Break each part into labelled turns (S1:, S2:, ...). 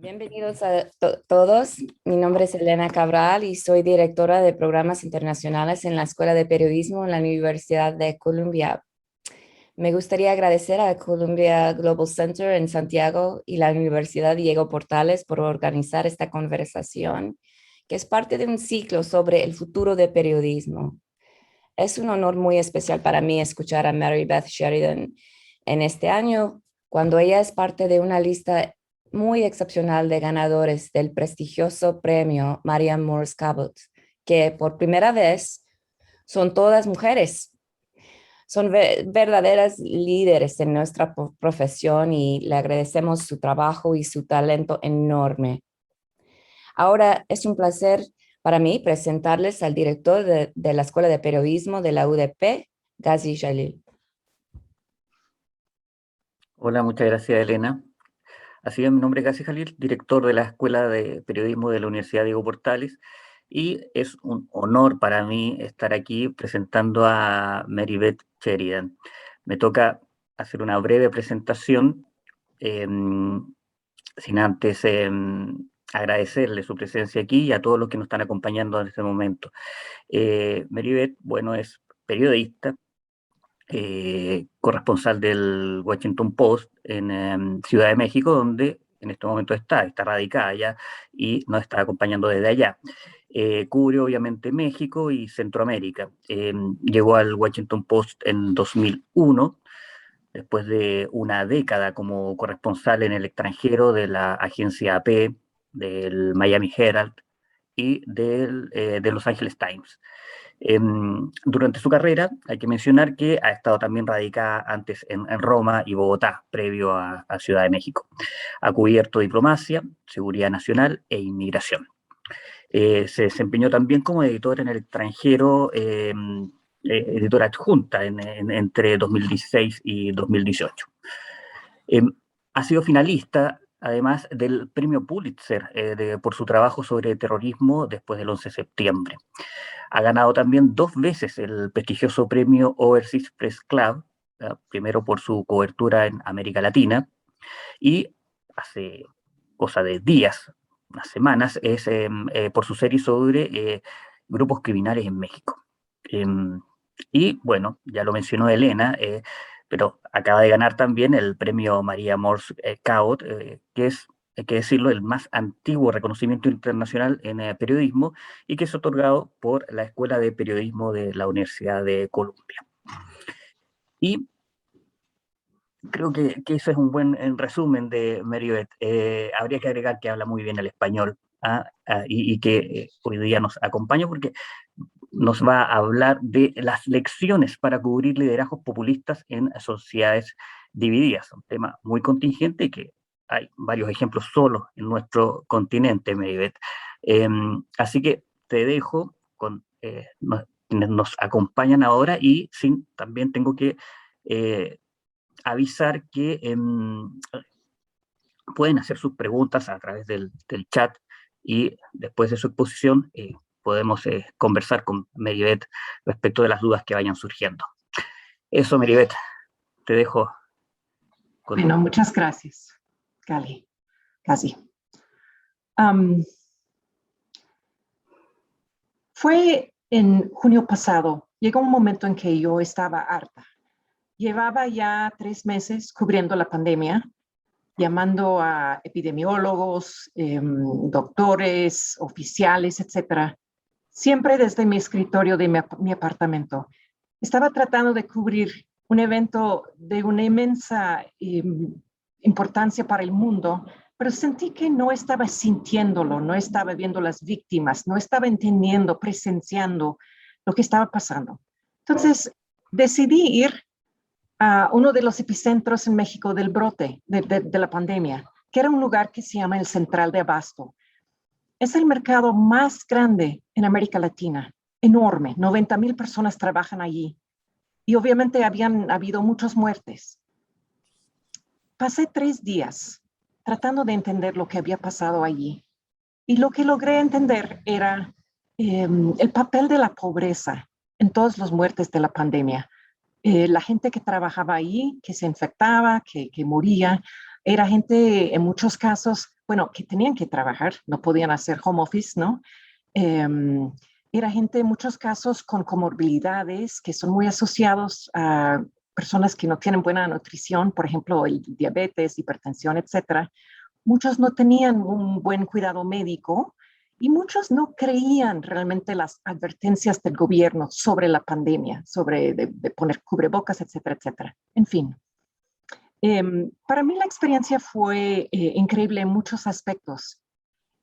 S1: Bienvenidos a todos. Mi nombre es Elena Cabral y soy directora de programas internacionales en la Escuela de Periodismo en la Universidad de Columbia. Me gustaría agradecer a Columbia Global Center en Santiago y la Universidad Diego Portales por organizar esta conversación, que es parte de un ciclo sobre el futuro del periodismo. Es un honor muy especial para mí escuchar a Mary Beth Sheridan en este año, cuando ella es parte de una lista muy excepcional de ganadores del prestigioso premio Marian Morse Cabot, que por primera vez son todas mujeres. Son verdaderas líderes en nuestra profesión y le agradecemos su trabajo y su talento enorme. Ahora es un placer para mí presentarles al director de la Escuela de Periodismo de la UDP, Ghazi Jalil.
S2: Hola, muchas gracias, Elena. Así es, mi nombre es Ghazi Jalil, director de la Escuela de Periodismo de la Universidad Diego Portales, y es un honor para mí estar aquí presentando a Mary Beth Sheridan. Me toca hacer una breve presentación, sin antes agradecerle su presencia aquí y a todos los que nos están acompañando en este momento. Mary Beth, bueno, es periodista, corresponsal del Washington Post en Ciudad de México, donde en este momento está radicada allá y nos está acompañando desde allá. Cubre obviamente México y Centroamérica. Llegó al Washington Post en 2001, después de una década como corresponsal en el extranjero de la agencia AP, del Miami Herald y de Los Angeles Times. Durante su carrera, hay que mencionar que ha estado también radicada antes en Roma y Bogotá, previo a Ciudad de México. Ha cubierto diplomacia, seguridad nacional e inmigración. Se desempeñó también como editora en el extranjero, editora adjunta entre 2016 y 2018. Ha sido finalista, además, del premio Pulitzer por su trabajo sobre terrorismo después del 11 de septiembre. Ha ganado también 2 veces el prestigioso premio Overseas Press Club, primero por su cobertura en América Latina, y hace cosa de días, unas semanas, es por su serie sobre grupos criminales en México. Y bueno, ya lo mencionó Elena, pero acaba de ganar también el premio Maria Morse Cabot, que es, hay que decirlo, el más antiguo reconocimiento internacional en periodismo y que es otorgado por la Escuela de Periodismo de la Universidad de Columbia. Y creo que eso es un buen resumen de Mary Beth. Habría que agregar que habla muy bien el español y que hoy día nos acompaña porque nos va a hablar de las lecciones para cubrir liderazgos populistas en sociedades divididas. Un tema muy contingente y que hay varios ejemplos solo en nuestro continente, Mary Beth. Así que te dejo con quienes nos acompañan ahora y también tengo que avisar que pueden hacer sus preguntas a través del chat y después de su exposición podemos conversar con Meribeth respecto de las dudas que vayan surgiendo. Eso, Meribeth, te dejo.
S3: Bueno, muchas gracias, Gali. Casi. Fue en junio pasado, llegó un momento en que yo estaba harta. Llevaba ya 3 meses cubriendo la pandemia, llamando a epidemiólogos, doctores, oficiales, etcétera, siempre desde mi escritorio de mi apartamento. Estaba tratando de cubrir un evento de una inmensa importancia para el mundo, pero sentí que no estaba sintiéndolo, no estaba viendo las víctimas, no estaba entendiendo, presenciando lo que estaba pasando. Entonces, decidí ir a uno de los epicentros en México del brote de la pandemia, que era un lugar que se llama el Central de Abasto. Es el mercado más grande en América Latina, enorme, 90,000 personas trabajan allí y obviamente habían habido muchas muertes. Pasé 3 días tratando de entender lo que había pasado allí y lo que logré entender era el papel de la pobreza en todas las muertes de la pandemia. La gente que trabajaba ahí, que se infectaba, que moría, Era gente en muchos casos, bueno, que tenían que trabajar, no podían hacer home office, ¿no? Era gente en muchos casos con comorbilidades que son muy asociados a personas que no tienen buena nutrición, por ejemplo, el diabetes, hipertensión, etcétera. Muchos no tenían un buen cuidado médico y muchos no creían realmente las advertencias del gobierno sobre la pandemia, sobre de poner cubrebocas, etcétera, etcétera. En fin, para mí la experiencia fue increíble en muchos aspectos.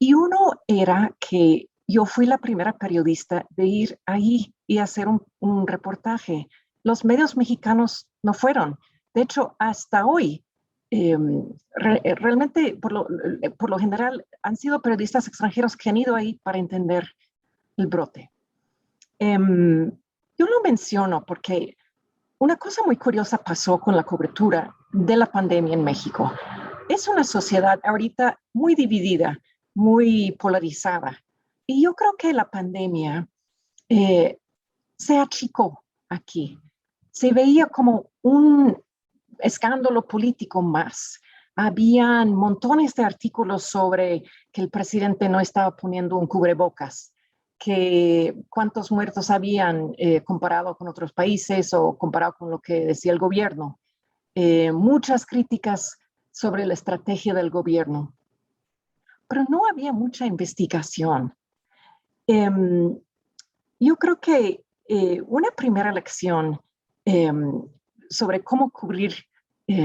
S3: Y uno era que yo fui la primera periodista de ir ahí y hacer un reportaje. Los medios mexicanos no fueron. De hecho, hasta hoy, realmente, por lo general, han sido periodistas extranjeros que han ido ahí para entender el brote. Yo lo menciono porque una cosa muy curiosa pasó con la cobertura de la pandemia en México. Es una sociedad ahorita muy dividida, muy polarizada. Y yo creo que la pandemia se achicó aquí. Se veía como un escándalo político más. Habían montones de artículos sobre que el presidente no estaba poniendo un cubrebocas, que cuántos muertos habían comparado con otros países o comparado con lo que decía el gobierno. Muchas críticas sobre la estrategia del gobierno, pero no había mucha investigación. Yo creo que una primera lección sobre cómo cubrir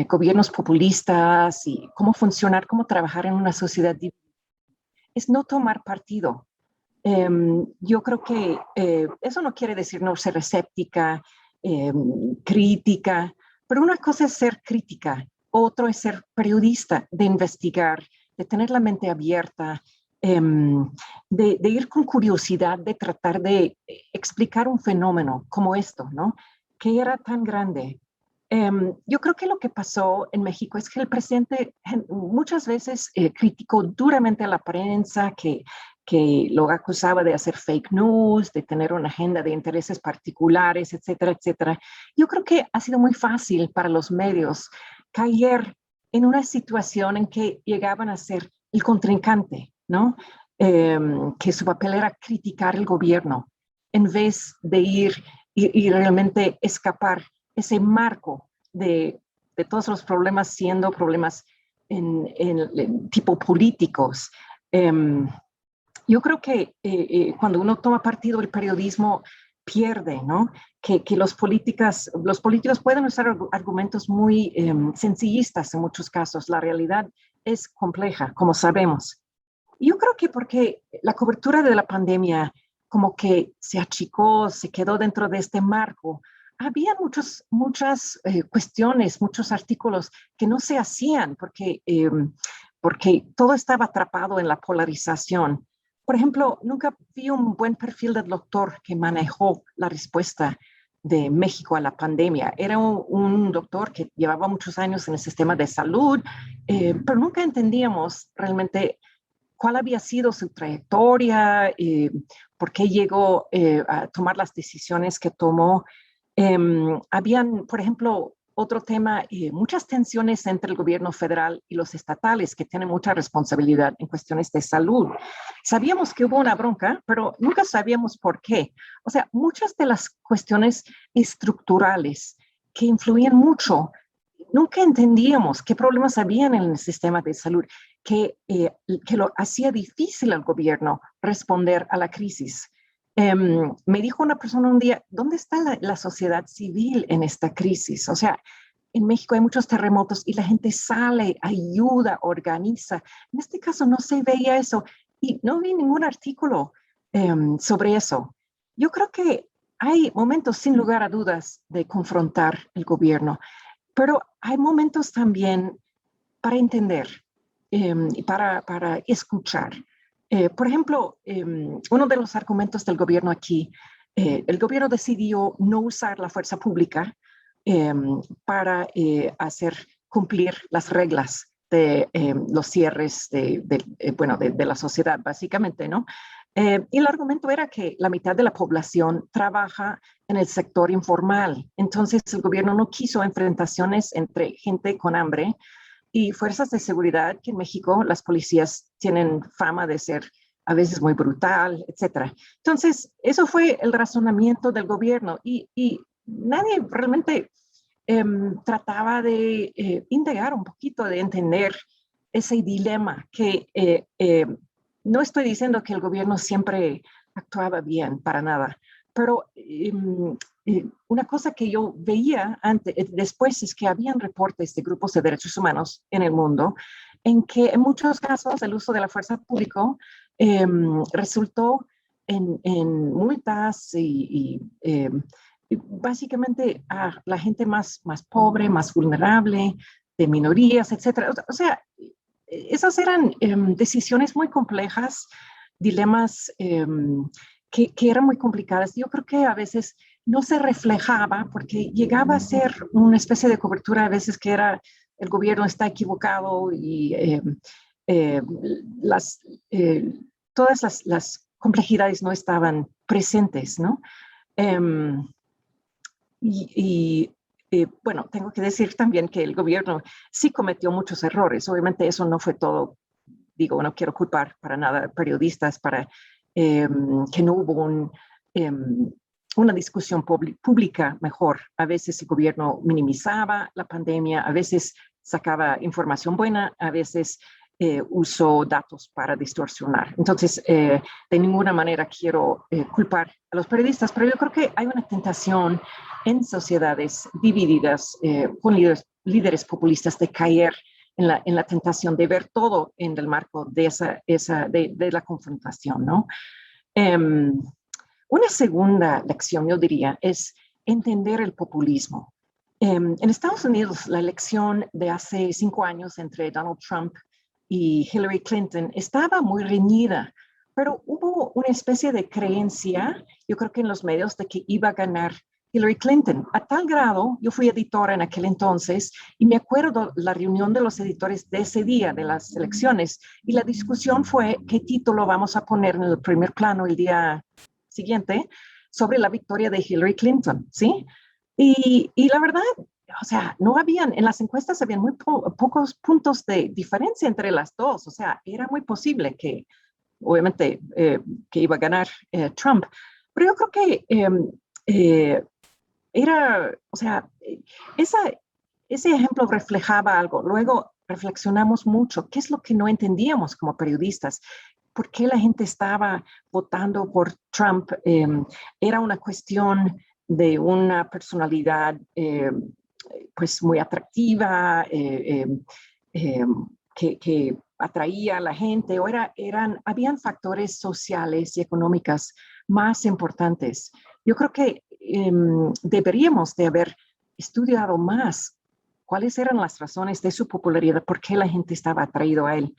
S3: gobiernos populistas y cómo funcionar, cómo trabajar en una sociedad es no tomar partido. Yo creo que eso no quiere decir no ser escéptica, crítica, pero una cosa es ser crítica, otro es ser periodista, de investigar, de tener la mente abierta, de ir con curiosidad, de tratar de explicar un fenómeno como esto, ¿no? Que era tan grande. Yo creo que lo que pasó en México es que el presidente muchas veces criticó duramente a la prensa, que lo acusaba de hacer fake news, de tener una agenda de intereses particulares, etcétera, etcétera. Yo creo que ha sido muy fácil para los medios caer en una situación en que llegaban a ser el contrincante, ¿no? Que su papel era criticar el gobierno en vez de ir y realmente escapar ese marco de todos los problemas siendo problemas en tipo políticos. Yo creo que cuando uno toma partido del periodismo pierde, ¿no? Que los políticos pueden usar argumentos muy sencillistas en muchos casos. La realidad es compleja, como sabemos. Yo creo que porque la cobertura de la pandemia como que se achicó, se quedó dentro de este marco, había muchas cuestiones, muchos artículos que no se hacían porque todo estaba atrapado en la polarización. Por ejemplo, nunca vi un buen perfil del doctor que manejó la respuesta de México a la pandemia. Era un doctor que llevaba muchos años en el sistema de salud, pero nunca entendíamos realmente cuál había sido su trayectoria, por qué llegó a tomar las decisiones que tomó. Habían, por ejemplo, otro tema, muchas tensiones entre el gobierno federal y los estatales, que tienen mucha responsabilidad en cuestiones de salud. Sabíamos que hubo una bronca, pero nunca sabíamos por qué. O sea, muchas de las cuestiones estructurales que influían mucho, nunca entendíamos qué problemas habían en el sistema de salud, que lo hacía difícil al gobierno responder a la crisis. Me dijo una persona un día, ¿dónde está la sociedad civil en esta crisis? O sea, en México hay muchos terremotos y la gente sale, ayuda, organiza. En este caso no se veía eso y no vi ningún artículo sobre eso. Yo creo que hay momentos, sin lugar a dudas, de confrontar el gobierno, pero hay momentos también para entender y para escuchar. Por ejemplo, uno de los argumentos del gobierno aquí, el gobierno decidió no usar la fuerza pública para hacer cumplir las reglas de los cierres de la sociedad, básicamente, ¿no? Y el argumento era que la mitad de la población trabaja en el sector informal. Entonces, el gobierno no quiso enfrentaciones entre gente con hambre y fuerzas de seguridad, que en México las policías tienen fama de ser a veces muy brutal, etcétera. Entonces, eso fue el razonamiento del gobierno y nadie realmente trataba de indagar un poquito, de entender ese dilema que no estoy diciendo que el gobierno siempre actuaba bien, para nada, pero una cosa que yo veía después es que habían reportes de grupos de derechos humanos en el mundo en que en muchos casos el uso de la fuerza pública resultó en multas y básicamente a la gente más pobre, más vulnerable, de minorías, etcétera. O sea, esas eran decisiones muy complejas, dilemas que eran muy complicadas. Yo creo que a veces no se reflejaba porque llegaba a ser una especie de cobertura a veces que era el gobierno está equivocado y todas las complejidades no estaban presentes, ¿no? Bueno, tengo que decir también que el gobierno sí cometió muchos errores. Obviamente eso no fue todo, digo, no quiero culpar para nada a periodistas para que no hubo una discusión pública mejor. A veces el gobierno minimizaba la pandemia, a veces sacaba información buena, a veces usó datos para distorsionar. Entonces, de ninguna manera quiero culpar a los periodistas, pero yo creo que hay una tentación en sociedades divididas con líderes populistas de caer en la tentación de ver todo en el marco de de la confrontación, ¿no? Una segunda lección, yo diría, es entender el populismo. En Estados Unidos, la elección de hace 5 años entre Donald Trump y Hillary Clinton estaba muy reñida, pero hubo una especie de creencia, yo creo que en los medios, de que iba a ganar Hillary Clinton. A tal grado, yo fui editora en aquel entonces y me acuerdo la reunión de los editores de ese día, de las elecciones, y la discusión fue qué título vamos a poner en el primer plano el día siguiente sobre la victoria de Hillary Clinton, ¿sí? Y la verdad, o sea, no habían, en las encuestas habían muy pocos puntos de diferencia entre las dos, o sea, era muy posible que, obviamente, que iba a ganar Trump, pero yo creo que o sea, ese ejemplo reflejaba algo. Luego reflexionamos mucho, ¿qué es lo que no entendíamos como periodistas? ¿Por qué la gente estaba votando por Trump? Era una cuestión de una personalidad pues muy atractiva, que atraía a la gente, o habían factores sociales y económicos más importantes. Yo creo que deberíamos de haber estudiado más cuáles eran las razones de su popularidad, por qué la gente estaba atraído a él.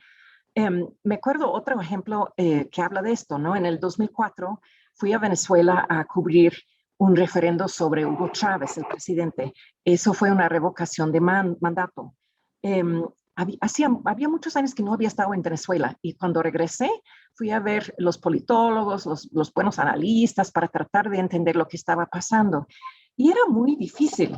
S3: Me acuerdo otro ejemplo que habla de esto, ¿no? En el 2004 fui a Venezuela a cubrir un referendo sobre Hugo Chávez, el presidente. Eso fue una revocación de mandato. Había muchos años que no había estado en Venezuela y cuando regresé fui a ver los politólogos, los buenos analistas para tratar de entender lo que estaba pasando. Y era muy difícil.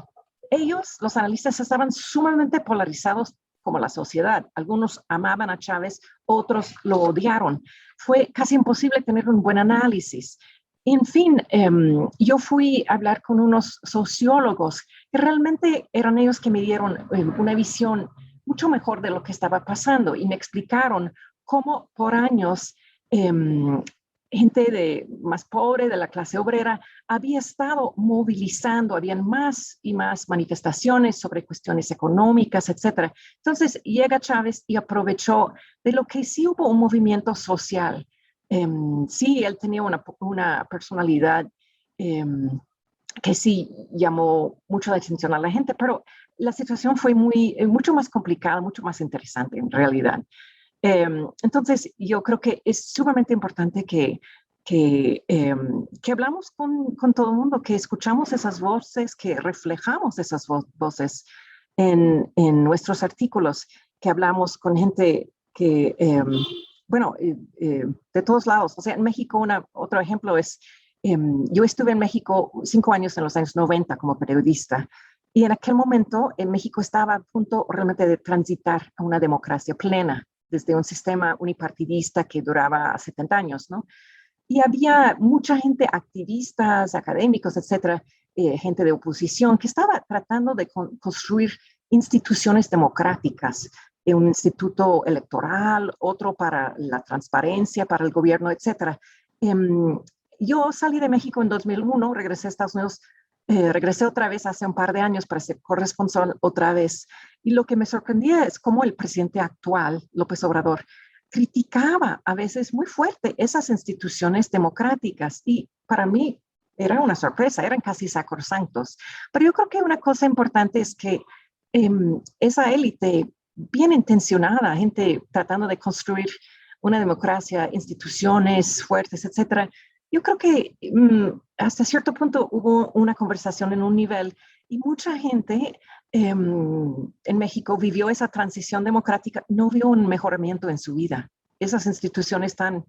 S3: Ellos, los analistas, estaban sumamente polarizados como la sociedad. Algunos amaban a Chávez, otros lo odiaron. Fue casi imposible tener un buen análisis. En fin, yo fui a hablar con unos sociólogos que realmente eran ellos que me dieron una visión mucho mejor de lo que estaba pasando y me explicaron cómo por años gente más pobre, de la clase obrera, había estado movilizando, habían más y más manifestaciones sobre cuestiones económicas, etcétera. Entonces llega Chávez y aprovechó de lo que sí hubo un movimiento social. Sí, él tenía una personalidad que sí llamó mucho la atención a la gente, pero la situación fue mucho más complicada, mucho más interesante en realidad. Entonces, yo creo que es sumamente importante que hablamos con todo el mundo, que escuchamos esas voces, que reflejamos esas voces en nuestros artículos, que hablamos con gente que, bueno, de todos lados. O sea, en México, otro ejemplo es, yo estuve en México 5 años en los años 90 como periodista Y en aquel momento, en México estaba a punto realmente de transitar a una democracia plena, desde un sistema unipartidista que duraba 70 años, ¿no? Y había mucha gente, activistas, académicos, etcétera, gente de oposición, que estaba tratando de construir instituciones democráticas, un instituto electoral, otro para la transparencia, para el gobierno, etcétera. Yo salí de México en 2001, regresé a Estados Unidos, regresé otra vez hace un par de años para ser corresponsal otra vez. Y lo que me sorprendía es cómo el presidente actual, López Obrador, criticaba a veces muy fuerte esas instituciones democráticas. Y para mí era una sorpresa, eran casi sacrosantos. Pero yo creo que una cosa importante es que esa élite bien intencionada, gente tratando de construir una democracia, instituciones fuertes, etcétera. Yo creo que hasta cierto punto hubo una conversación en un nivel y mucha gente en México vivió esa transición democrática, no vio un mejoramiento en su vida. Esas instituciones tan,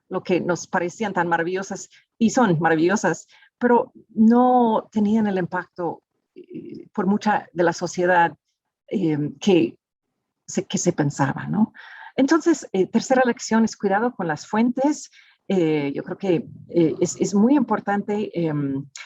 S3: lo que nos parecían tan maravillosas y son maravillosas, pero no tenían el impacto por mucha de la sociedad que se pensaba, ¿no? Entonces, tercera lección es cuidado con las fuentes. Yo creo que es muy importante.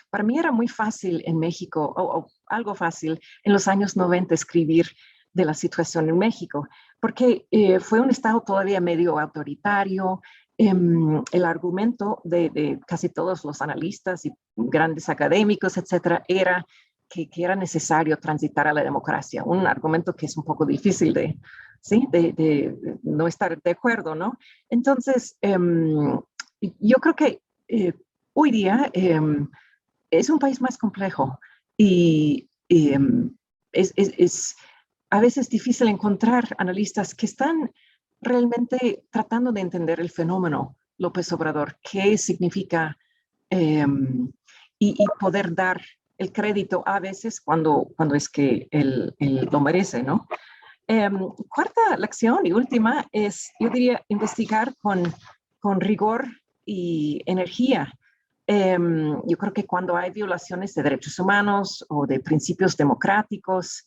S3: Para mí era muy fácil en México, o algo fácil, en los años 90 escribir de la situación en México, porque fue un estado todavía medio autoritario. El argumento de casi todos los analistas y grandes académicos, etcétera, era que era necesario transitar a la democracia. Un argumento que es un poco difícil de no estar de acuerdo, ¿no? Entonces, yo creo que hoy día es un país más complejo y es a veces difícil encontrar analistas que están realmente tratando de entender el fenómeno López Obrador, qué significa y poder dar el crédito a veces cuando es que él lo merece, ¿no? Cuarta lección y última es, yo diría, investigar con rigor y energía. Yo creo que cuando hay violaciones de derechos humanos o de principios democráticos,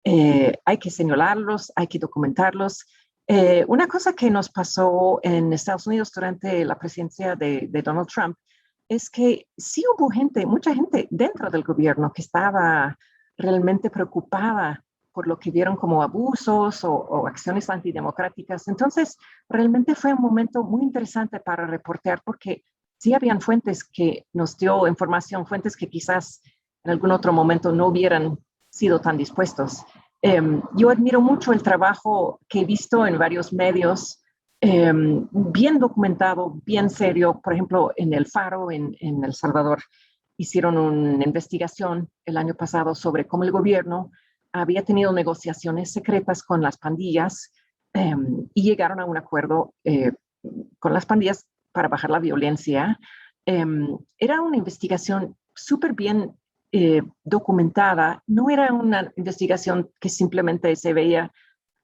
S3: hay que señalarlos, hay que documentarlos. Una cosa que nos pasó en Estados Unidos durante la presidencia de Donald Trump es que sí hubo gente, mucha gente dentro del gobierno que estaba realmente preocupada por lo que vieron como abusos o acciones antidemocráticas. Entonces, realmente fue un momento muy interesante para reportear porque sí habían fuentes que nos dio información, fuentes que quizás en algún otro momento no hubieran sido tan dispuestos. Yo admiro mucho el trabajo que he visto en varios medios, bien documentado, bien serio. Por ejemplo, en El Faro, en El Salvador, hicieron una investigación el año pasado sobre cómo el gobierno había tenido negociaciones secretas con las pandillas y llegaron a un acuerdo con las pandillas para bajar la violencia. Era una investigación súper bien documentada, no era una investigación que simplemente se veía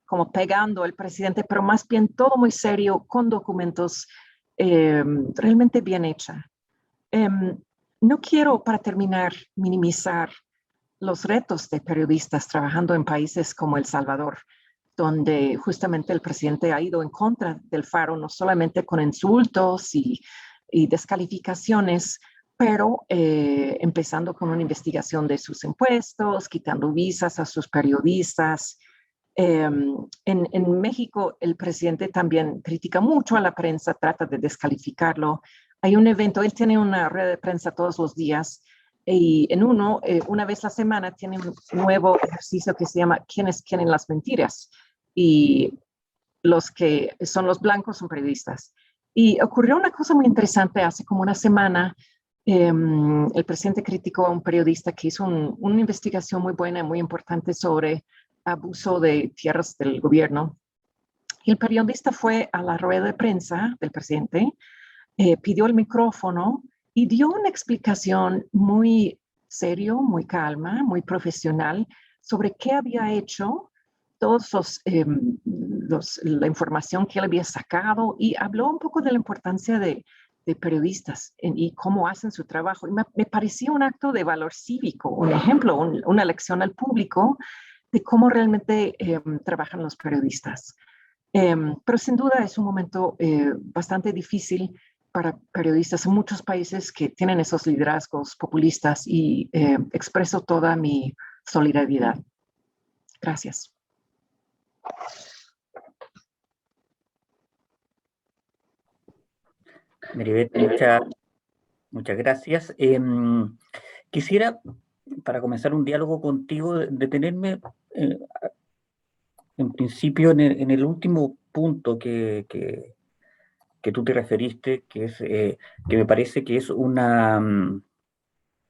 S3: como pegando al presidente, pero más bien todo muy serio, con documentos realmente bien hecha. No quiero, para terminar, minimizar los retos de periodistas trabajando en países como El Salvador, donde justamente el presidente ha ido en contra del Faro, no solamente con insultos y descalificaciones, pero empezando con una investigación de sus impuestos, quitando visas a sus periodistas. En México, el presidente también critica mucho a la prensa, trata de descalificarlo. Hay un evento, él tiene una rueda de prensa todos los días, y en una vez a la semana, tiene un nuevo ejercicio que se llama ¿Quiénes quieren las mentiras? Y los que son los blancos son periodistas. Y ocurrió una cosa muy interesante hace como una semana. El presidente criticó a un periodista que hizo una investigación muy buena y muy importante sobre abuso de tierras del gobierno. Y el periodista fue a la rueda de prensa del presidente, pidió el micrófono y dio una explicación muy serio, muy calma, muy profesional sobre qué había hecho, todos la información que él había sacado, y habló un poco de la importancia de de periodistas y cómo hacen su trabajo. Y me parecía un acto de valor cívico, un ejemplo, una lección al público de cómo realmente trabajan los periodistas. Pero sin duda es un momento bastante difícil para periodistas en muchos países que tienen esos liderazgos populistas y expreso toda mi solidaridad. Gracias.
S2: Maribeth, muchas gracias. Quisiera, para comenzar un diálogo contigo, detenerme en principio en el último punto que tú te referiste, que me parece que es un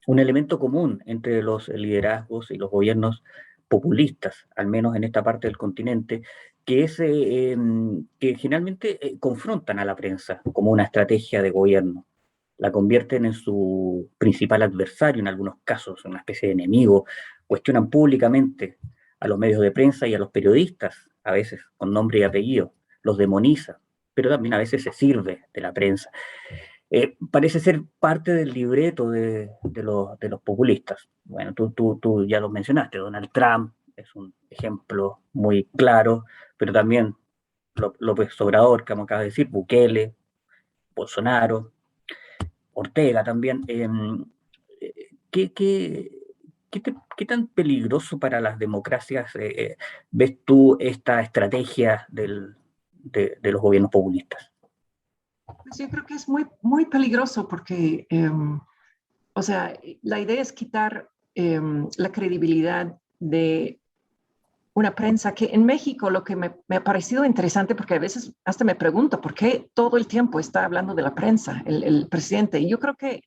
S2: elemento común entre los liderazgos y los gobiernos populistas, al menos en esta parte del continente, que es que generalmente confrontan a la prensa como una estrategia de gobierno. La convierten en su principal adversario en algunos casos, una especie de enemigo, cuestionan públicamente a los medios de prensa y a los periodistas, a veces con nombre y apellido, los demoniza, pero también a veces se sirve de la prensa. Parece ser parte del libreto de los populistas. Bueno, tú ya lo mencionaste, Donald Trump es un ejemplo muy claro, pero también López Obrador, como acaba de decir, Bukele, Bolsonaro, Ortega también. ¿Qué tan peligroso para las democracias ves tú esta estrategia de los gobiernos populistas?
S3: Pues yo creo que es muy, muy peligroso porque, o sea, la idea es quitar la credibilidad de una prensa que en México lo que me ha parecido interesante, porque a veces hasta me pregunto por qué todo el tiempo está hablando de la prensa, el presidente. Y yo creo que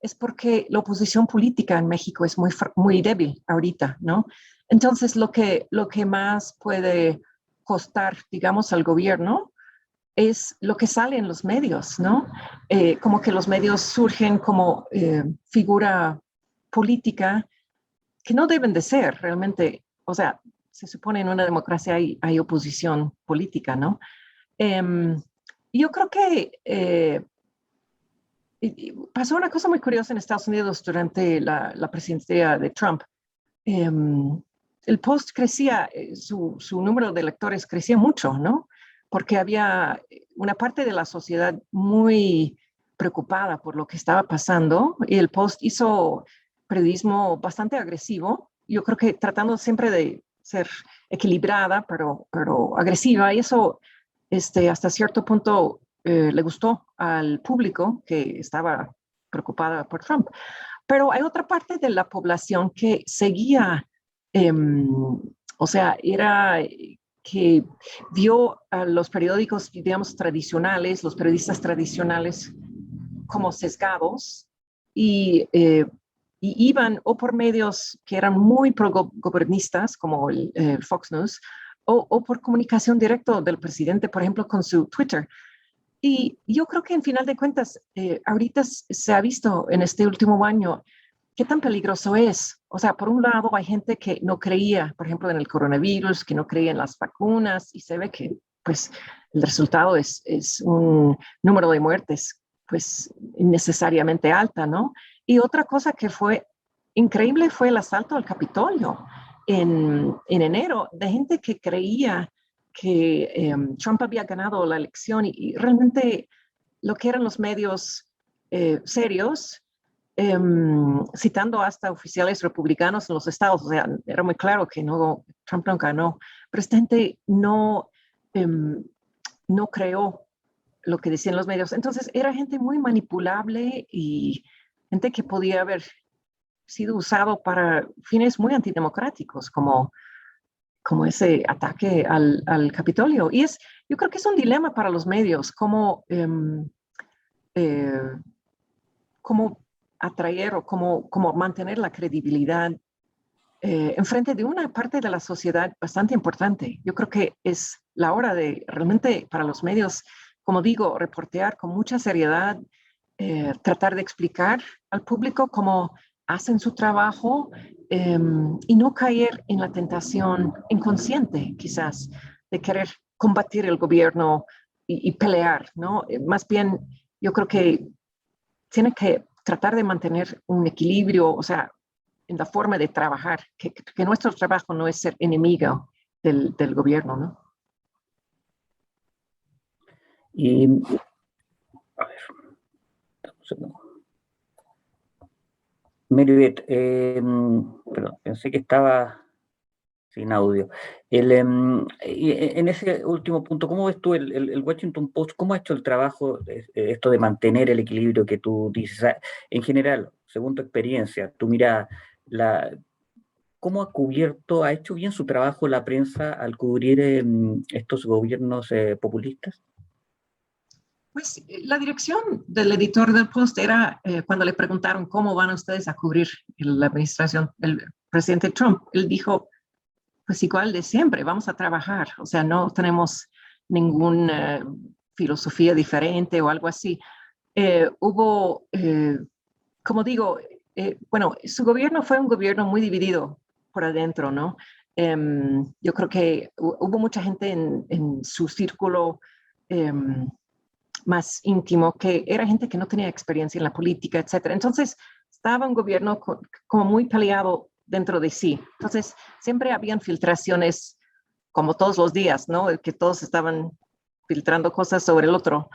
S3: es porque la oposición política en México es muy, muy débil ahorita, ¿no? Entonces, lo que más puede costar, digamos, al gobierno es lo que sale en los medios, ¿no? Como que los medios surgen como figura política que no deben de ser realmente, o sea, se supone en una democracia hay oposición política, ¿no? Yo creo que pasó una cosa muy curiosa en Estados Unidos durante la presidencia de Trump. El Post crecía, su número de lectores crecía mucho, ¿no? Porque había una parte de la sociedad muy preocupada por lo que estaba pasando y el Post hizo periodismo bastante agresivo, yo creo que tratando siempre de ser equilibrada, pero agresiva, y eso hasta cierto punto le gustó al público que estaba preocupada por Trump. Pero hay otra parte de la población que seguía, o sea, era que vio a los periódicos, digamos, tradicionales, los periodistas tradicionales como sesgados y iban o por medios que eran muy pro-gobernistas, como el Fox News, o por comunicación directa del presidente, por ejemplo, con su Twitter. Y yo creo que en final de cuentas, ahorita se ha visto en este último año qué tan peligroso es. O sea, por un lado hay gente que no creía, por ejemplo, en el coronavirus, que no creía en las vacunas, y se ve que pues el resultado es un número de muertes pues innecesariamente alta, ¿no? Y otra cosa que fue increíble fue el asalto al Capitolio en enero, de gente que creía que Trump había ganado la elección y realmente lo que eran los medios serios, citando hasta oficiales republicanos en los estados, o sea, era muy claro que Trump no ganó, pero esta gente no creó lo que decían los medios. Entonces era gente muy manipulable y gente que podía haber sido usado para fines muy antidemocráticos, como ese ataque al Capitolio. Y yo creo que es un dilema para los medios, cómo atraer o cómo mantener la credibilidad en frente de una parte de la sociedad bastante importante. Yo creo que es la hora de realmente para los medios, como digo, reportear con mucha seriedad, tratar de explicar al público cómo hacen su trabajo y no caer en la tentación inconsciente, quizás, de querer combatir el gobierno y pelear, ¿no? Más bien yo creo que tiene que tratar de mantener un equilibrio, o sea, en la forma de trabajar, que nuestro trabajo no es ser enemigo del gobierno, ¿no?
S2: Y, a ver, un segundo. Meribeth, perdón, pensé que estaba sin audio. En ese último punto, ¿cómo ves tú el Washington Post? ¿Cómo ha hecho el trabajo, esto de mantener el equilibrio que tú dices? O sea, en general, según tu experiencia, tú mira, ¿cómo ha hecho bien su trabajo la prensa al cubrir estos gobiernos populistas?
S3: Pues la dirección del editor del Post era cuando le preguntaron cómo van ustedes a cubrir la administración del presidente Trump. Él dijo, pues igual de siempre, vamos a trabajar. O sea, no tenemos ninguna filosofía diferente o algo así. Como digo, bueno, su gobierno fue un gobierno muy dividido por adentro, ¿no? Yo creo que hubo mucha gente en su círculo más íntimo, que era gente que no tenía experiencia en la política, etcétera. Entonces, estaba un gobierno como muy peleado dentro de sí. Entonces, siempre habían filtraciones como todos los días, ¿no? Que todos estaban filtrando cosas sobre el otro.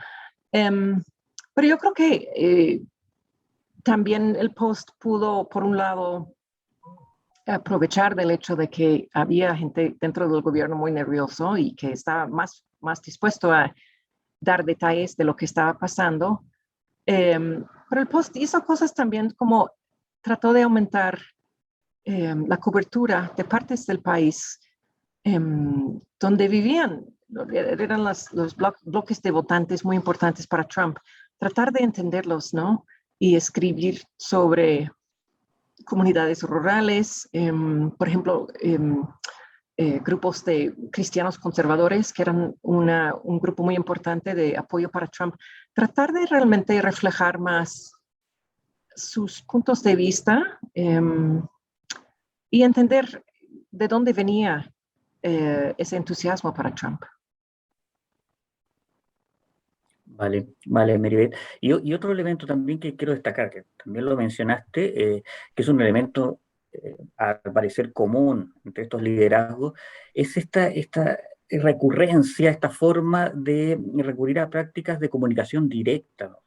S3: Pero yo creo que también el Post pudo, por un lado, aprovechar del hecho de que había gente dentro del gobierno muy nervioso y que estaba más dispuesto a dar detalles de lo que estaba pasando. Pero el Post hizo cosas también como trató de aumentar la cobertura de partes del país donde vivían, eran los bloques de votantes muy importantes para Trump. Tratar de entenderlos, ¿no? Y escribir sobre comunidades rurales, por ejemplo, grupos de cristianos conservadores, que eran un grupo muy importante de apoyo para Trump, tratar de realmente reflejar más sus puntos de vista y entender de dónde venía ese entusiasmo para Trump.
S2: Vale, Meribeth. Y otro elemento también que quiero destacar, que también lo mencionaste, que es un elemento al parecer común entre estos liderazgos, es esta recurrencia, esta forma de recurrir a prácticas de comunicación directa, ¿no?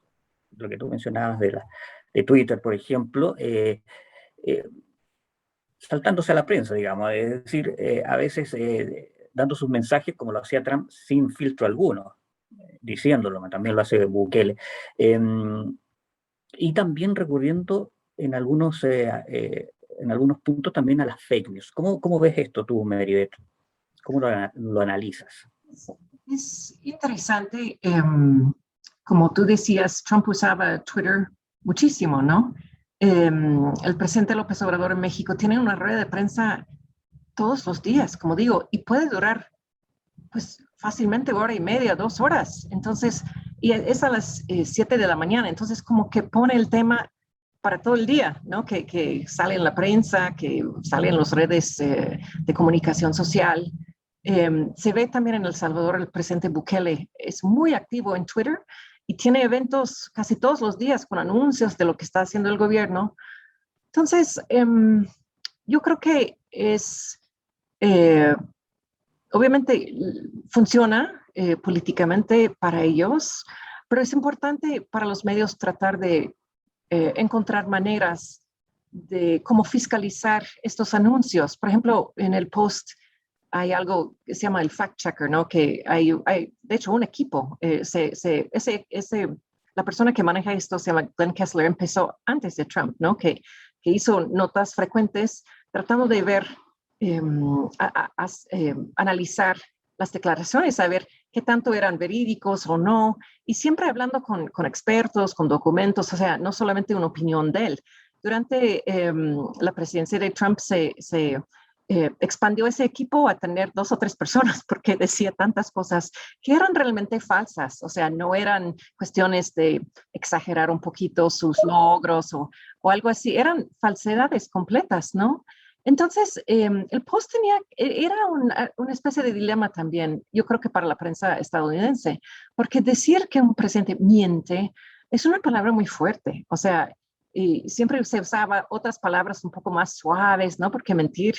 S2: Lo que tú mencionabas de Twitter, por ejemplo, eh, saltándose a la prensa, digamos, es decir, a veces dando sus mensajes como lo hacía Trump sin filtro alguno, diciéndolo, también lo hace Bukele. Y también recurriendo en algunos puntos también a las fake news. ¿Cómo ves esto tú, Meribeth? ¿Cómo lo analizas?
S3: Es interesante, como tú decías, Trump usaba Twitter muchísimo, ¿no? El presidente López Obrador en México tiene una rueda de prensa todos los días, como digo, y puede durar pues fácilmente 1 hora y media, 2 horas. Entonces, y es a las 7 de la mañana, entonces como que pone el tema para todo el día, ¿no? Que sale en la prensa, que sale en las redes de comunicación social. Se ve también en El Salvador, el presidente Bukele es muy activo en Twitter y tiene eventos casi todos los días con anuncios de lo que está haciendo el gobierno. Entonces, yo creo que obviamente funciona políticamente para ellos, pero es importante para los medios tratar de encontrar maneras de cómo fiscalizar estos anuncios. Por ejemplo, en el Post hay algo que se llama el fact checker, ¿no? Que hay de hecho, un equipo. La persona que maneja esto se llama Glenn Kessler, empezó antes de Trump, ¿no? Que hizo notas frecuentes tratando de ver, analizar las declaraciones, saber qué tanto eran verídicos o no, y siempre hablando con expertos, con documentos, o sea, no solamente una opinión de él. Durante la presidencia de Trump se expandió ese equipo a tener 2 o 3 personas porque decía tantas cosas que eran realmente falsas, o sea, no eran cuestiones de exagerar un poquito sus logros o algo así, eran falsedades completas, ¿no? Entonces, el post era una especie de dilema también, yo creo que para la prensa estadounidense, porque decir que un presidente miente es una palabra muy fuerte, o sea, y siempre se usaba otras palabras un poco más suaves, ¿no? Porque mentir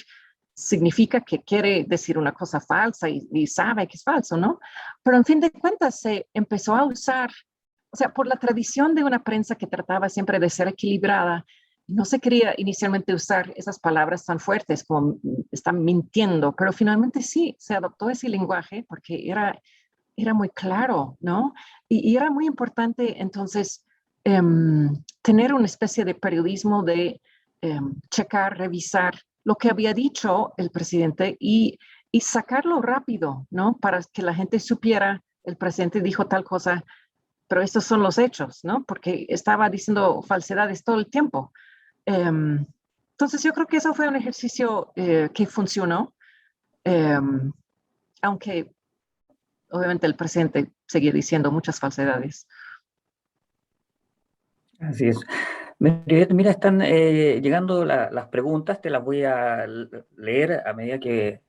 S3: significa que quiere decir una cosa falsa y sabe que es falso, ¿no? Pero en fin de cuentas se empezó a usar, o sea, por la tradición de una prensa que trataba siempre de ser equilibrada, no se quería inicialmente usar esas palabras tan fuertes como están mintiendo, pero finalmente sí, se adoptó ese lenguaje porque era muy claro, ¿no? Y era muy importante entonces tener una especie de periodismo de checar, revisar lo que había dicho el presidente y sacarlo rápido, ¿no? Para que la gente supiera, el presidente dijo tal cosa, pero estos son los hechos, ¿no? Porque estaba diciendo falsedades todo el tiempo. Entonces yo creo que eso fue un ejercicio que funcionó, aunque obviamente el presidente seguía diciendo muchas falsedades.
S2: Así es. Mira, están llegando las preguntas, te las voy a leer a medida que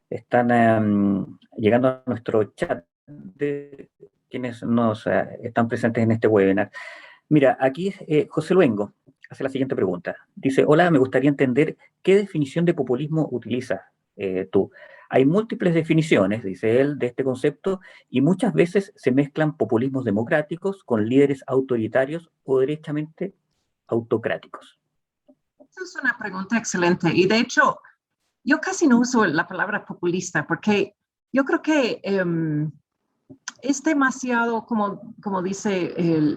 S2: están llegando a nuestro chat de quienes nos están presentes en este webinar. Mira, aquí José Luengo hace la siguiente pregunta. Dice, hola, me gustaría entender qué definición de populismo utilizas tú. Hay múltiples definiciones, dice él, de este concepto y muchas veces se mezclan populismos democráticos con líderes autoritarios o derechamente autocráticos.
S3: Esa es una pregunta excelente y de hecho yo casi no uso la palabra populista porque yo creo que es demasiado, como dice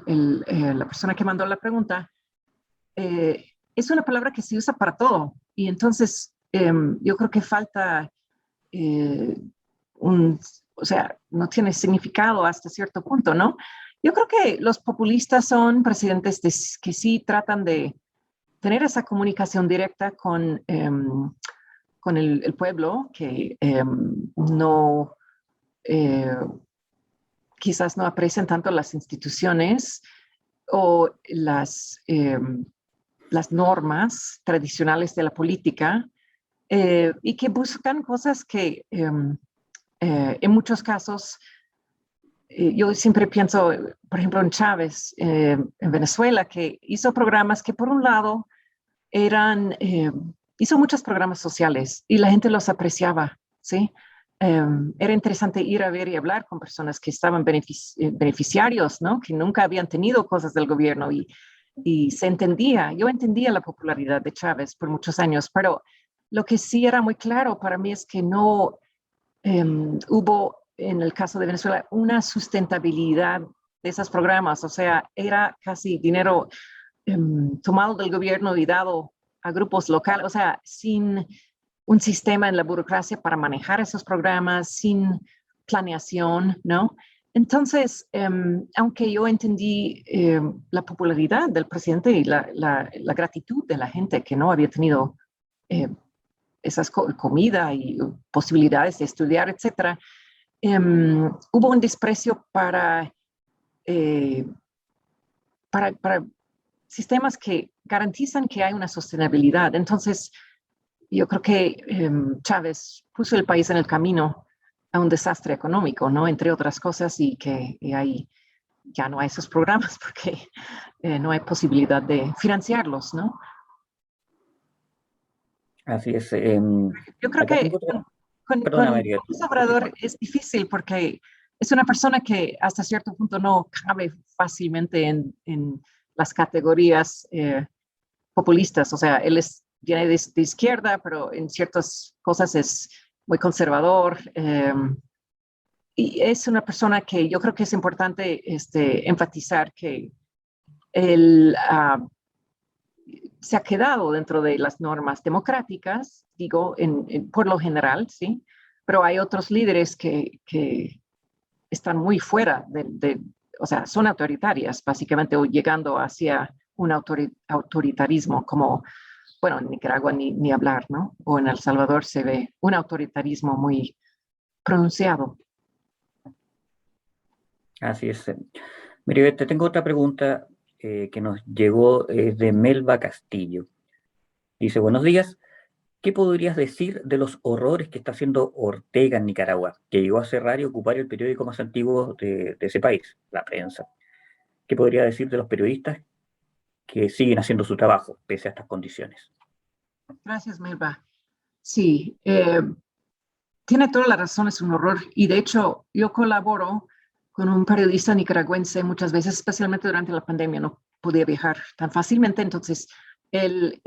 S3: la persona que mandó la pregunta, es una palabra que se usa para todo y entonces yo creo que falta o sea, no tiene significado hasta cierto punto, ¿no? Yo creo que los populistas son presidentes que sí tratan de tener esa comunicación directa con el pueblo, que no, quizás no aprecian tanto las instituciones o las normas tradicionales de la política y que buscan cosas que en muchos casos, yo siempre pienso, por ejemplo, en Chávez, en Venezuela, que hizo programas que por un lado hizo muchos programas sociales y la gente los apreciaba, ¿sí? Era interesante ir a ver y hablar con personas que estaban beneficiarios, ¿no? Que nunca habían tenido cosas del gobierno y se entendía, yo entendía la popularidad de Chávez por muchos años, pero lo que sí era muy claro para mí es que no hubo, en el caso de Venezuela, una sustentabilidad de esos programas, o sea, era casi dinero tomado del gobierno y dado a grupos locales, o sea, sin un sistema en la burocracia para manejar esos programas, sin planeación, ¿no? Entonces, aunque yo entendí la popularidad del presidente y la gratitud de la gente que no había tenido esas comida y posibilidades de estudiar, etcétera, hubo un desprecio para sistemas que garantizan que hay una sostenibilidad. Entonces, yo creo que Chávez puso el país en el camino a un desastre económico, ¿no? Entre otras cosas, y que ahí ya no hay esos programas porque no hay posibilidad de financiarlos, ¿no?
S2: Así es.
S3: Yo creo
S2: Acá
S3: que
S2: tengo otra.
S3: con
S2: Perdona, María.
S3: López Obrador es difícil porque es una persona que hasta cierto punto no cabe fácilmente en las categorías populistas. O sea, él viene de izquierda, pero en ciertas cosas es muy conservador. Y es una persona que yo creo que es importante enfatizar que él se ha quedado dentro de las normas democráticas, digo, por lo general, ¿sí? Pero hay otros líderes que están muy fuera o sea, son autoritarias, básicamente, o llegando hacia un autoritarismo como, bueno, en Nicaragua ni hablar, ¿no? O en El Salvador se ve un autoritarismo muy pronunciado.
S2: Así es. Mira, te tengo otra pregunta que nos llegó de Melba Castillo. Dice, buenos días. ¿qué podrías decir de los horrores que está haciendo Ortega en Nicaragua, que llegó a cerrar y ocupar el periódico más antiguo de ese país, La Prensa? ¿Qué podría decir de los periodistas que siguen haciendo su trabajo pese a estas condiciones?
S3: Gracias, Melba. Sí, tiene toda la razón, es un horror. Y de hecho, yo colaboro con un periodista nicaragüense muchas veces, especialmente durante la pandemia, no podía viajar tan fácilmente. Entonces, él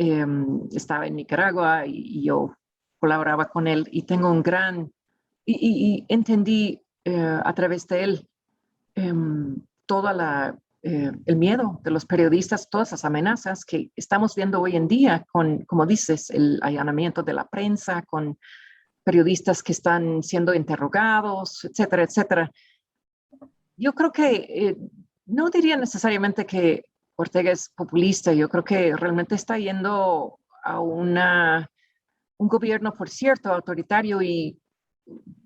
S3: estaba en Nicaragua y yo colaboraba con él y tengo un gran, y entendí a través de él toda el miedo de los periodistas, todas las amenazas que estamos viendo hoy en día con, como dices, el allanamiento de la prensa, con periodistas que están siendo interrogados, etcétera, etcétera. Yo creo que no diría necesariamente que Ortega es populista, yo creo que realmente está yendo a un gobierno, por cierto, autoritario y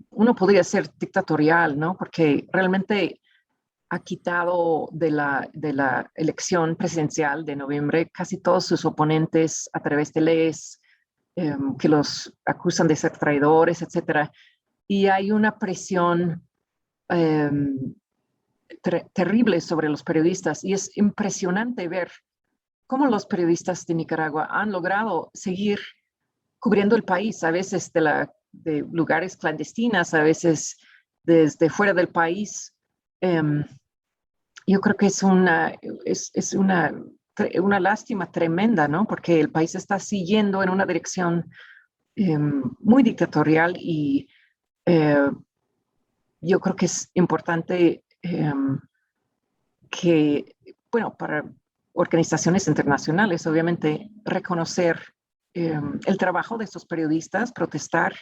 S3: uno podría ser dictatorial, ¿no? Porque realmente ha quitado de la elección presidencial de noviembre casi todos sus oponentes a través de leyes que los acusan de ser traidores, etcétera. Y hay una presión terrible sobre los periodistas y es impresionante ver cómo los periodistas de Nicaragua han logrado seguir cubriendo el país, a veces de lugares clandestinas, a veces desde fuera del país. Yo creo que es una lástima tremenda, ¿no? Porque el país está siguiendo en una dirección muy dictatorial y yo creo que es importante que, bueno, para organizaciones internacionales, obviamente, reconocer el trabajo de estos periodistas, protestar,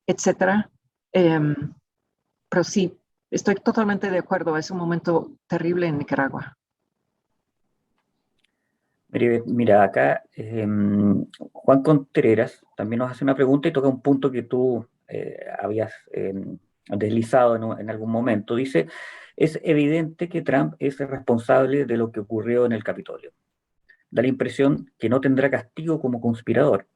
S3: etcétera. Pero sí, estoy totalmente de acuerdo, es un momento terrible en Nicaragua.
S2: Mira, acá Juan Contreras también nos hace una pregunta y toca un punto que tú habías deslizado en algún momento. Dice, es evidente que Trump es el responsable de lo que ocurrió en el Capitolio. Da la impresión que no tendrá castigo como conspirador.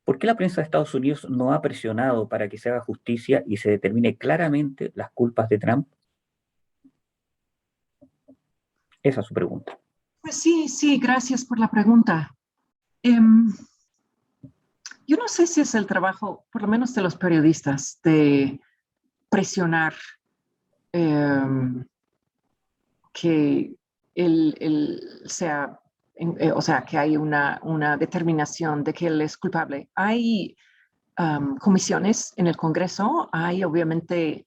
S2: ¿Por qué la prensa de Estados Unidos no ha presionado para que se haga justicia y se determine claramente las culpas de Trump? Esa es su pregunta.
S3: Pues sí, sí, gracias por la pregunta. Yo no sé si es el trabajo, por lo menos de los periodistas, de presionar que él sea, o sea, que hay una determinación de que él es culpable. Hay comisiones en el Congreso, hay obviamente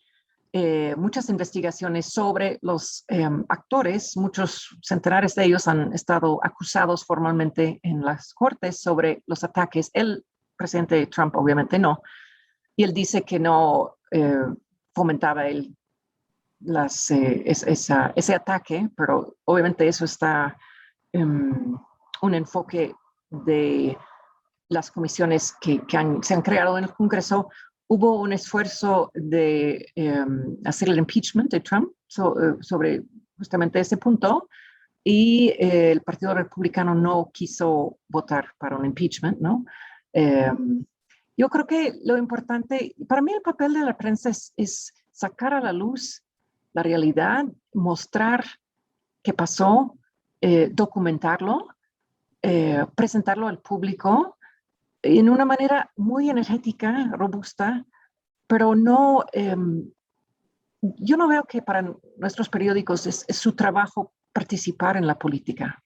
S3: muchas investigaciones sobre los actores, muchos centenares de ellos han estado acusados formalmente en las cortes sobre los ataques. El presidente Trump obviamente no, y él dice que no fomentaba ese ataque, pero obviamente eso está un enfoque de las comisiones que se han creado en el Congreso. Hubo un esfuerzo de hacer el impeachment de Trump sobre justamente ese punto y el Partido Republicano no quiso votar para un impeachment, ¿no? Yo creo que lo importante, para mí el papel de la prensa es sacar a la luz la realidad, mostrar qué pasó, documentarlo, presentarlo al público en una manera muy energética, robusta, pero no, yo no veo que para nuestros periódicos es su trabajo participar en la política.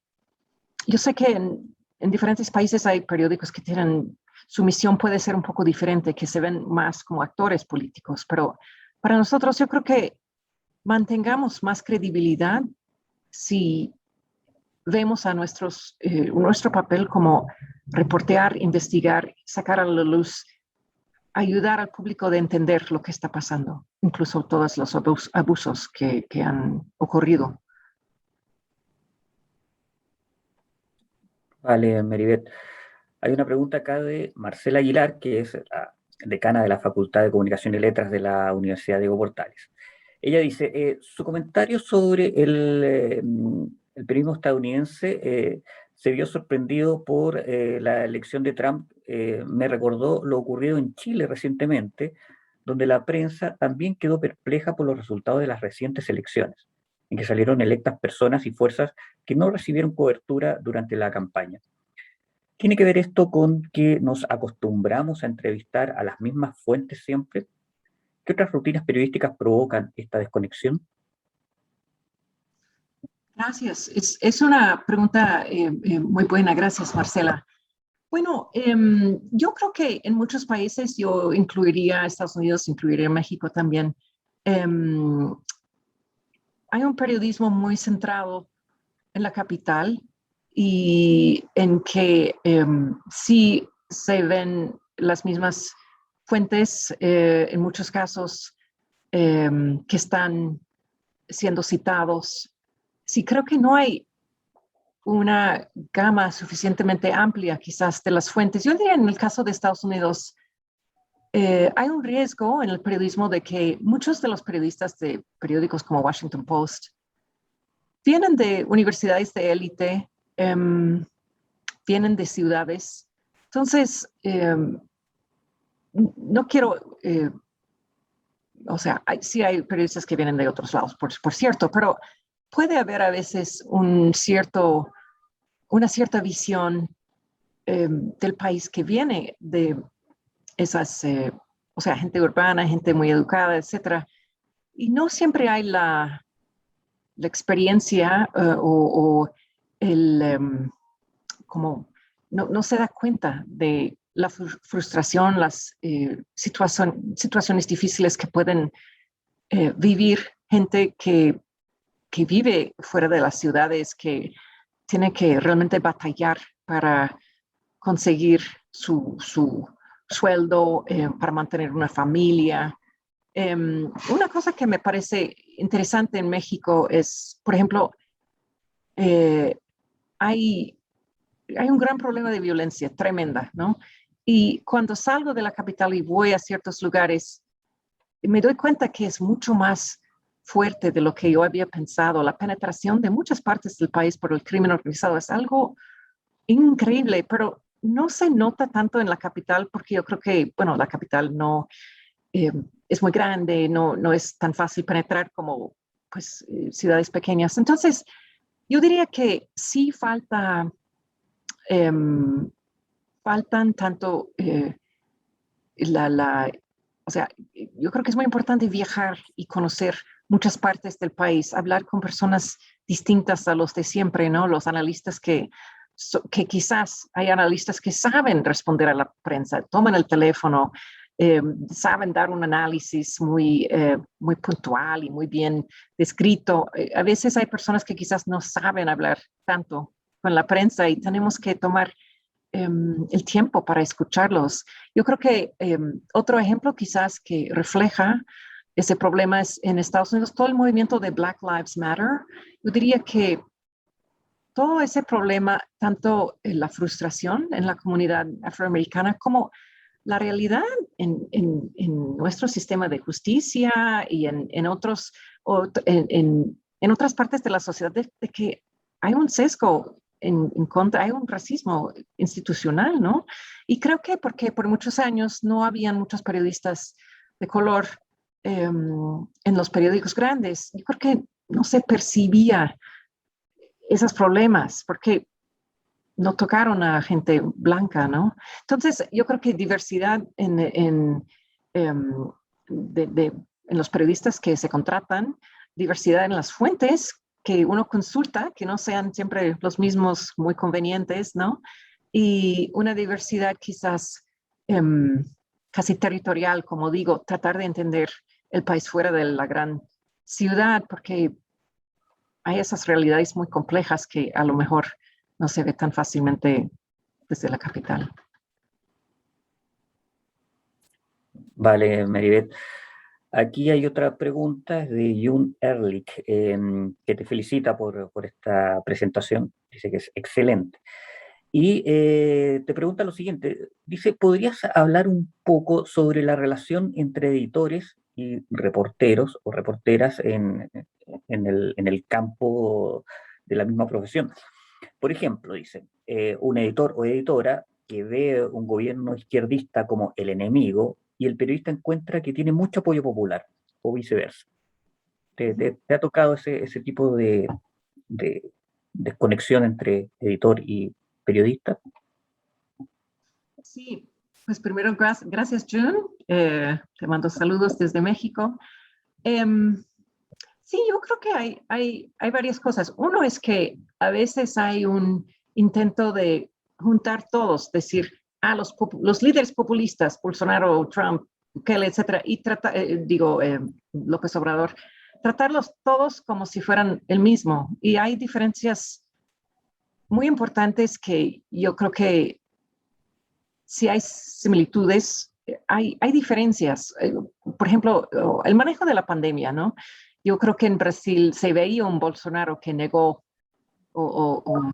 S3: Yo sé que en diferentes países hay periódicos que tienen, su misión puede ser un poco diferente, que se ven más como actores políticos, pero para nosotros yo creo que mantengamos más credibilidad si vemos a nuestro papel como reportear, investigar, sacar a la luz, ayudar al público de entender lo que está pasando, incluso todos los abusos que han ocurrido.
S2: Vale, Meribeth. Hay una pregunta acá de Marcela Aguilar, que es la decana de la Facultad de Comunicación y Letras de la Universidad Diego Portales. Ella dice, su comentario sobre el periodismo estadounidense se vio sorprendido por la elección de Trump. Me recordó lo ocurrido en Chile recientemente, donde la prensa también quedó perpleja por los resultados de las recientes elecciones, en que salieron electas personas y fuerzas que no recibieron cobertura durante la campaña. ¿Tiene que ver esto con que nos acostumbramos a entrevistar a las mismas fuentes siempre? ¿Qué otras rutinas periodísticas provocan esta desconexión?
S3: Gracias. Es una pregunta muy buena. Gracias, Marcela. Bueno, yo creo que en muchos países, yo incluiría a Estados Unidos, incluiría a México también, hay un periodismo muy centrado en la capital y en que sí se ven las mismas fuentes, en muchos casos, que están siendo citados. Sí, creo que no hay una gama suficientemente amplia quizás de las fuentes. Yo diría en el caso de Estados Unidos, hay un riesgo en el periodismo de que muchos de los periodistas de periódicos como Washington Post vienen de universidades de élite, vienen de ciudades. Entonces, no quiero, o sea, sí hay periodistas que vienen de otros lados, por cierto, pero puede haber a veces una cierta visión del país que viene de esas, o sea, gente urbana, gente muy educada, etcétera. Y no siempre hay la experiencia o el, como, no se da cuenta de la frustración, las situaciones difíciles que pueden vivir gente que vive fuera de las ciudades, que tiene que realmente batallar para conseguir su sueldo, para mantener una familia. Una cosa que me parece interesante en México es, por ejemplo, hay un gran problema de violencia tremenda, ¿no? Y cuando salgo de la capital y voy a ciertos lugares, me doy cuenta que es mucho más fuerte de lo que yo había pensado. La penetración de muchas partes del país por el crimen organizado es algo increíble, pero no se nota tanto en la capital porque yo creo que, bueno, la capital no es muy grande, no es tan fácil penetrar como pues ciudades pequeñas. Entonces, yo diría que sí faltan tanto o sea, yo creo que es muy importante viajar y conocer muchas partes del país, hablar con personas distintas a los de siempre, ¿no? Los analistas que quizás hay analistas que saben responder a la prensa, toman el teléfono, saben dar un análisis muy puntual y muy bien descrito. A veces hay personas que quizás no saben hablar tanto con la prensa y tenemos que tomar el tiempo para escucharlos. Yo creo que otro ejemplo quizás que refleja ese problema es en Estados Unidos todo el movimiento de Black Lives Matter. Yo diría que todo ese problema, tanto la frustración en la comunidad afroamericana como la realidad en nuestro sistema de justicia y en otras partes de la sociedad de que hay un sesgo en contra, hay un racismo institucional, ¿no? Y creo que porque por muchos años no habían muchos periodistas de color en los periódicos grandes. Yo creo que no se percibía esos problemas porque no tocaron a gente blanca, ¿no? Entonces, yo creo que diversidad en los periodistas que se contratan, diversidad en las fuentes que uno consulta, que no sean siempre los mismos muy convenientes, ¿no? Y una diversidad quizás casi territorial, como digo, tratar de entender el país fuera de la gran ciudad, porque hay esas realidades muy complejas que a lo mejor no se ve tan fácilmente desde la capital.
S2: Vale, Maribeth. Aquí hay otra pregunta, es de Jun Ehrlich, que te felicita por esta presentación. Dice que es excelente. Y te pregunta lo siguiente. Dice, ¿podrías hablar un poco sobre la relación entre editores y reporteros o reporteras en el campo de la misma profesión? Por ejemplo, dice, un editor o editora que ve un gobierno izquierdista como el enemigo y el periodista encuentra que tiene mucho apoyo popular, o viceversa. ¿Te ha tocado ese tipo de desconexión entre editor y periodista?
S3: Sí, pues primero, gracias, June. Te mando saludos desde México. Sí, yo creo que hay varias cosas. Uno es que a veces hay un intento de juntar todos, decir, los líderes populistas, Bolsonaro, Trump, Bukele, etcétera, y López Obrador, tratarlos todos como si fueran el mismo. Y hay diferencias muy importantes que yo creo que si hay similitudes, hay diferencias. Por ejemplo, el manejo de la pandemia, ¿no? Yo creo que en Brasil se veía un Bolsonaro que negó o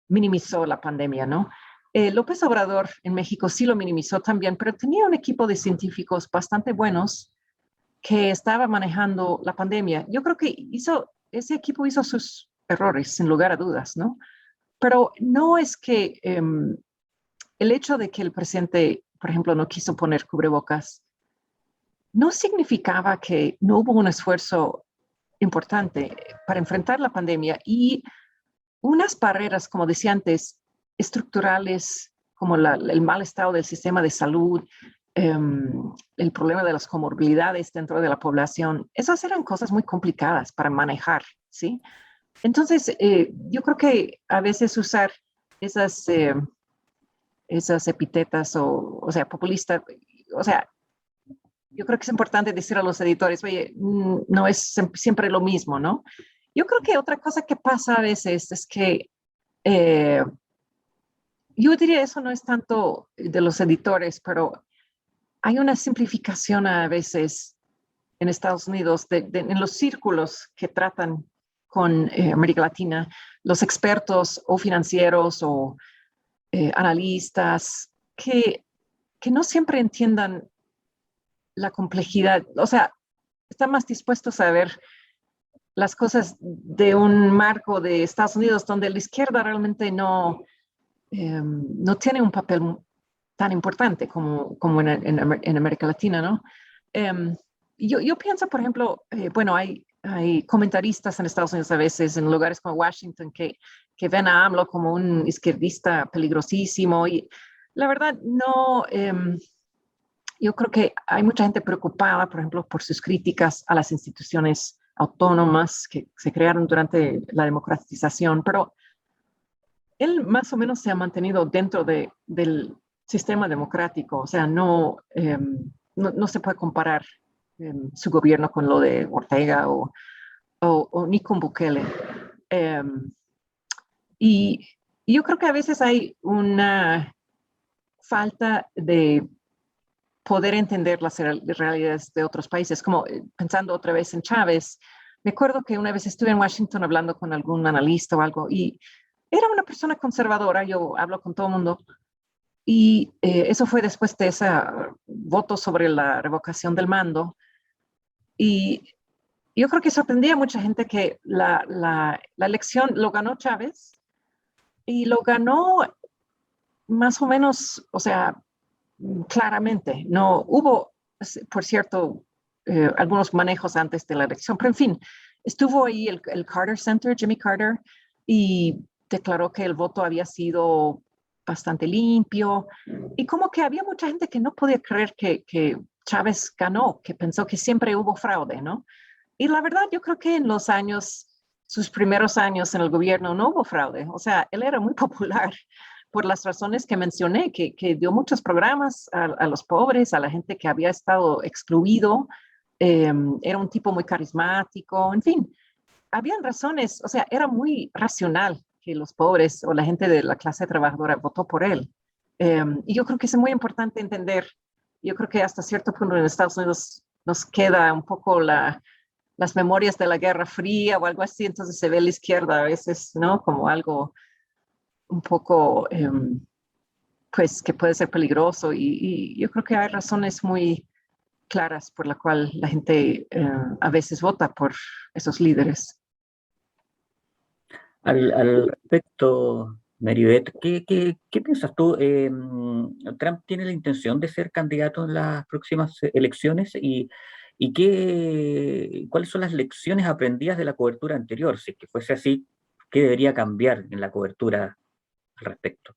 S3: minimizó la pandemia, ¿no? López Obrador en México sí lo minimizó también, pero tenía un equipo de científicos bastante buenos que estaba manejando la pandemia. Yo creo que ese equipo hizo sus errores, sin lugar a dudas, ¿no? Pero no es que el hecho de que el presidente, por ejemplo, no quiso poner cubrebocas, no significaba que no hubo un esfuerzo importante para enfrentar la pandemia y unas barreras, como decía antes, estructurales, como el mal estado del sistema de salud, el problema de las comorbilidades dentro de la población, esas eran cosas muy complicadas para manejar, ¿sí? Entonces, yo creo que a veces usar esas epítetas o sea, populista, o sea, yo creo que es importante decir a los editores, oye, no es siempre lo mismo, ¿no? Yo creo que otra cosa que pasa a veces es que yo diría eso no es tanto de los editores, pero hay una simplificación a veces en Estados Unidos en los círculos que tratan con América Latina, los expertos o financieros o analistas que no siempre entiendan la complejidad, o sea, están más dispuestos a ver las cosas de un marco de Estados Unidos donde la izquierda realmente no tiene un papel tan importante como en América Latina, ¿no? Yo pienso, por ejemplo, bueno, hay comentaristas en Estados Unidos a veces, en lugares como Washington, que ven a AMLO como un izquierdista peligrosísimo y la verdad no, yo creo que hay mucha gente preocupada, por ejemplo, por sus críticas a las instituciones autónomas que se crearon durante la democratización, pero él más o menos se ha mantenido dentro del sistema democrático, o sea, no se puede comparar su gobierno con lo de Ortega o ni con Bukele. Y yo creo que a veces hay una falta de poder entender las realidades de otros países, como pensando otra vez en Chávez. Me acuerdo que una vez estuve en Washington hablando con algún analista o algo y era una persona conservadora, yo hablo con todo el mundo, y eso fue después de ese voto sobre la revocación del mando. Y yo creo que sorprendía a mucha gente que la elección lo ganó Chávez y lo ganó más o menos, o sea, claramente. No hubo, por cierto, algunos manejos antes de la elección, pero en fin, estuvo ahí el Carter Center, Jimmy Carter, y declaró que el voto había sido bastante limpio y como que había mucha gente que no podía creer que Chávez ganó, que pensó que siempre hubo fraude, ¿no? Y la verdad, yo creo que en sus primeros años en el gobierno no hubo fraude, o sea, él era muy popular por las razones que mencioné, que dio muchos programas a los pobres, a la gente que había estado excluido, era un tipo muy carismático, en fin, habían razones, o sea, era muy racional que los pobres o la gente de la clase trabajadora votó por él. Y yo creo que es muy importante entender, yo creo que hasta cierto punto en Estados Unidos nos queda un poco las memorias de la Guerra Fría o algo así, entonces se ve la izquierda a veces, ¿no? Como algo un poco, pues, que puede ser peligroso y yo creo que hay razones muy claras por la cual la gente a veces vota por esos líderes.
S2: Al respecto, Maribeth, ¿qué piensas tú? ¿Trump tiene la intención de ser candidato en las próximas elecciones? ¿Cuáles son las lecciones aprendidas de la cobertura anterior? Si es que fuese así, ¿qué debería cambiar en la cobertura al respecto?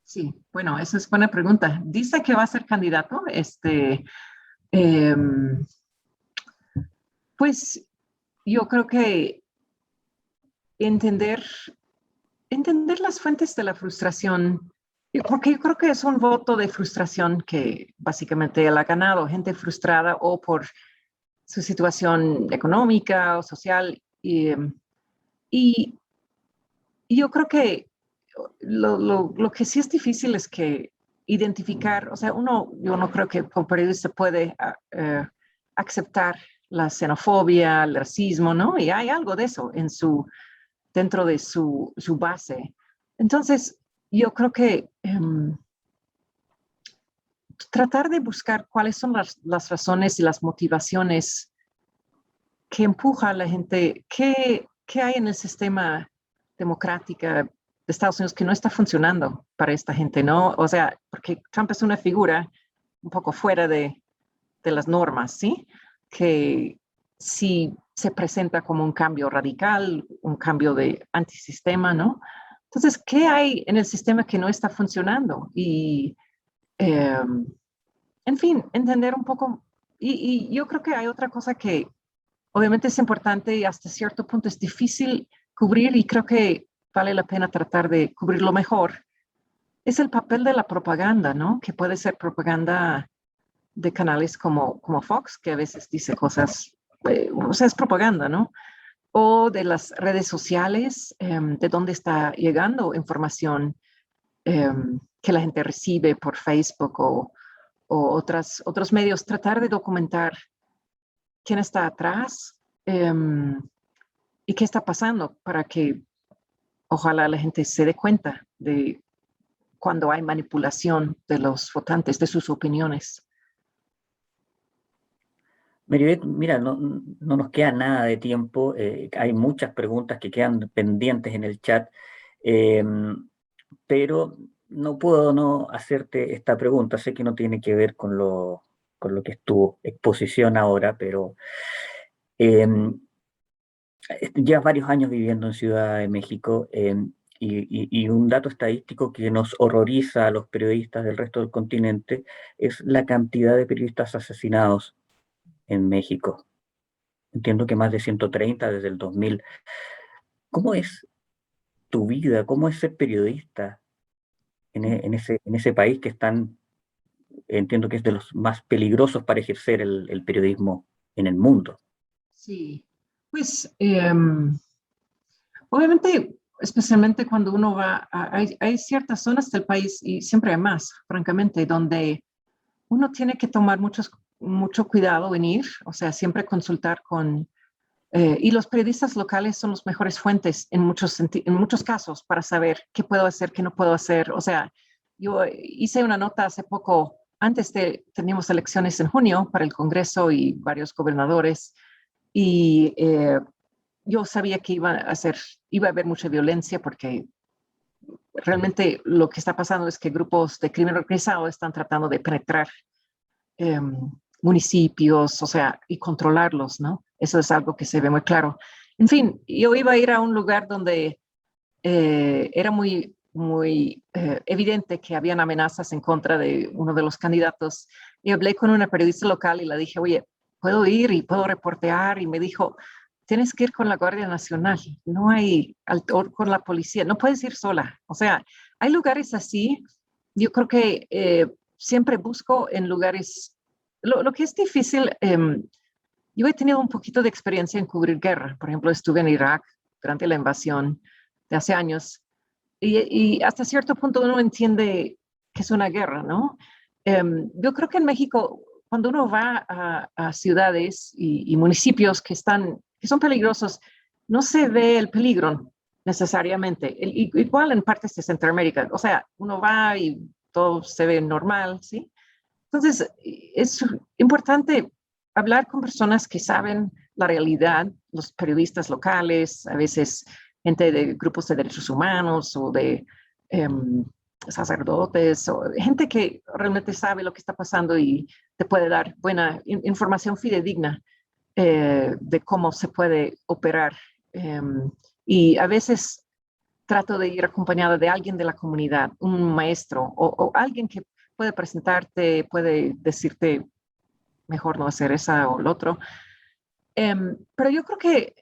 S3: Sí, bueno, esa es buena pregunta. Dice que va a ser candidato. Em, pues yo creo que entender, entender las fuentes de la frustración, porque yo creo que es un voto de frustración que básicamente él ha ganado, gente frustrada o por su situación económica o social. Y, y yo creo que lo que sí es difícil es que identificar, o sea, yo no creo que como periodista puede aceptar la xenofobia, el racismo, ¿no? Y hay algo de eso dentro de su base. Entonces, yo creo que tratar de buscar cuáles son las razones y las motivaciones que empuja a la gente, qué hay en el sistema democrático de Estados Unidos que no está funcionando para esta gente, ¿no? O sea, porque Trump es una figura un poco fuera de las normas, ¿sí? Que si se presenta como un cambio radical, un cambio de antisistema, ¿no? Entonces, ¿qué hay en el sistema que no está funcionando? Y, en fin, entender un poco. Y yo creo que hay otra cosa que obviamente es importante y hasta cierto punto es difícil cubrir y creo que vale la pena tratar de cubrirlo mejor. Es el papel de la propaganda, ¿no? Que puede ser propaganda de canales como Fox, que a veces dice cosas, o sea, es propaganda, ¿no? O de las redes sociales, de dónde está llegando información que la gente recibe por Facebook o otros medios, tratar de documentar quién está atrás y qué está pasando para que ojalá la gente se dé cuenta de cuando hay manipulación de los votantes, de sus opiniones.
S2: Maribeth, mira, no nos queda nada de tiempo. Hay muchas preguntas que quedan pendientes en el chat. eh, pero no puedo no hacerte esta pregunta. Sé que no tiene que ver con lo que es tu exposición ahora, pero eh, llevas varios años viviendo en Ciudad de México, y un dato estadístico que nos horroriza a los periodistas del resto del continente es la cantidad de periodistas asesinados en México. Entiendo que más de 130 desde el 2000. ¿Cómo es tu vida? ¿Cómo es ser periodista en ese país que están, entiendo que es de los más peligrosos para ejercer el periodismo en el mundo?
S3: Sí, pues obviamente, especialmente cuando uno va, hay ciertas zonas del país y siempre hay más, francamente, donde uno tiene que tomar mucho cuidado en ir, o sea, siempre consultar y los periodistas locales son los mejores fuentes en muchos casos para saber qué puedo hacer, qué no puedo hacer. O sea, yo hice una nota hace poco, teníamos elecciones en junio para el Congreso y varios gobernadores, y yo sabía que iba a haber mucha violencia porque realmente lo que está pasando es que grupos de crimen organizado están tratando de penetrar eh, municipios, o sea, y controlarlos, ¿no? Eso es algo que se ve muy claro. En fin, yo iba a ir a un lugar donde era muy evidente que habían amenazas en contra de uno de los candidatos y hablé con una periodista local y le dije, oye, ¿puedo ir y puedo reportear? Y me dijo, tienes que ir con la Guardia Nacional, no hay, con la policía, no puedes ir sola. O sea, hay lugares así, yo creo que siempre busco en lugares, lo que es difícil, yo he tenido un poquito de experiencia en cubrir guerra, por ejemplo, estuve en Irak durante la invasión de hace años y hasta cierto punto uno entiende que es una guerra, ¿no? Yo creo que en México, cuando uno va a ciudades y municipios que son peligrosos, no se ve el peligro necesariamente. Igual en partes de Centroamérica, o sea, uno va y todo se ve normal, ¿sí? Entonces, es importante hablar con personas que saben la realidad, los periodistas locales, a veces gente de grupos de derechos humanos o de sacerdotes o gente que realmente sabe lo que está pasando y te puede dar buena información fidedigna de cómo se puede operar. Y a veces trato de ir acompañada de alguien de la comunidad, un maestro o alguien que puede presentarte, puede decirte mejor no hacer esa o lo otro. Pero yo creo que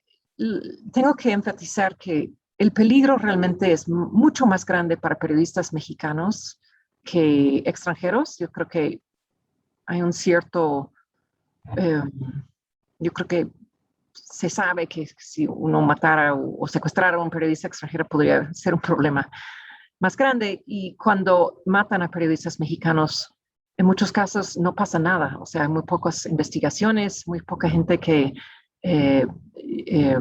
S3: tengo que enfatizar que el peligro realmente es mucho más grande para periodistas mexicanos que extranjeros. Yo creo que hay un cierto, yo creo que se sabe que si uno matara o secuestrara a un periodista extranjero podría ser un problema más grande. Y cuando matan a periodistas mexicanos, en muchos casos no pasa nada. O sea, hay muy pocas investigaciones, muy poca gente que eh, eh,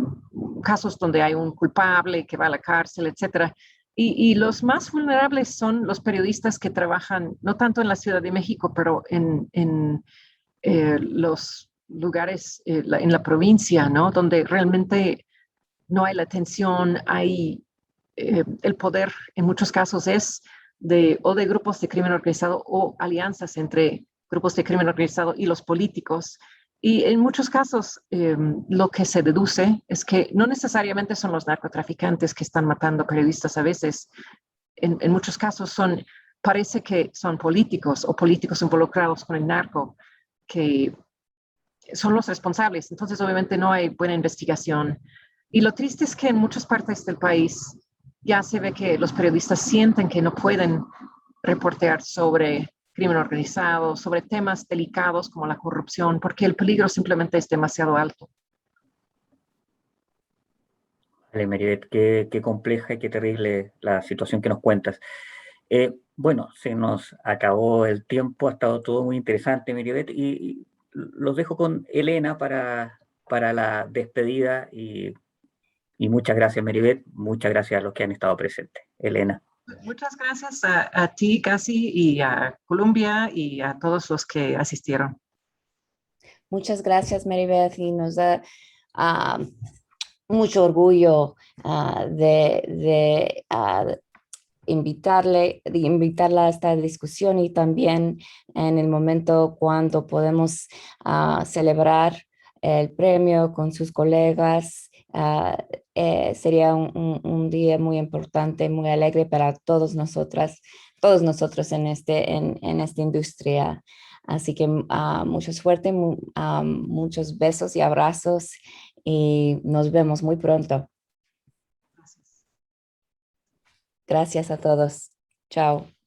S3: casos donde hay un culpable que va a la cárcel, etcétera. Y los más vulnerables son los periodistas que trabajan, no tanto en la Ciudad de México, pero en los lugares en la provincia, ¿no? Donde realmente no hay la atención, hay el poder en muchos casos es o de grupos de crimen organizado o alianzas entre grupos de crimen organizado y los políticos. Y en muchos casos lo que se deduce es que no necesariamente son los narcotraficantes que están matando periodistas a veces. En muchos casos parece que son políticos o políticos involucrados con el narco que son los responsables. Entonces, obviamente, no hay buena investigación. Y lo triste es que en muchas partes del país ya se ve que los periodistas sienten que no pueden reportear sobre crimen organizado, sobre temas delicados como la corrupción, porque el peligro simplemente es demasiado alto.
S2: Vale, Maribeth, qué compleja y qué terrible la situación que nos cuentas. Bueno, se nos acabó el tiempo, ha estado todo muy interesante, Maribeth, y los dejo con Elena para la despedida y muchas gracias, Maribeth, muchas gracias a los que han estado presentes. Elena.
S3: Muchas gracias a ti, Casi, y a Colombia y a todos los que asistieron.
S1: Muchas gracias, Maribeth, y nos da mucho orgullo de invitarla a esta discusión y también en el momento cuando podemos celebrar el premio con sus colegas. Sería un día muy importante, muy alegre para todos nosotros en esta industria. Así que mucha suerte, muchos besos y abrazos y nos vemos muy pronto.
S3: Gracias.
S1: Gracias a todos. Chao.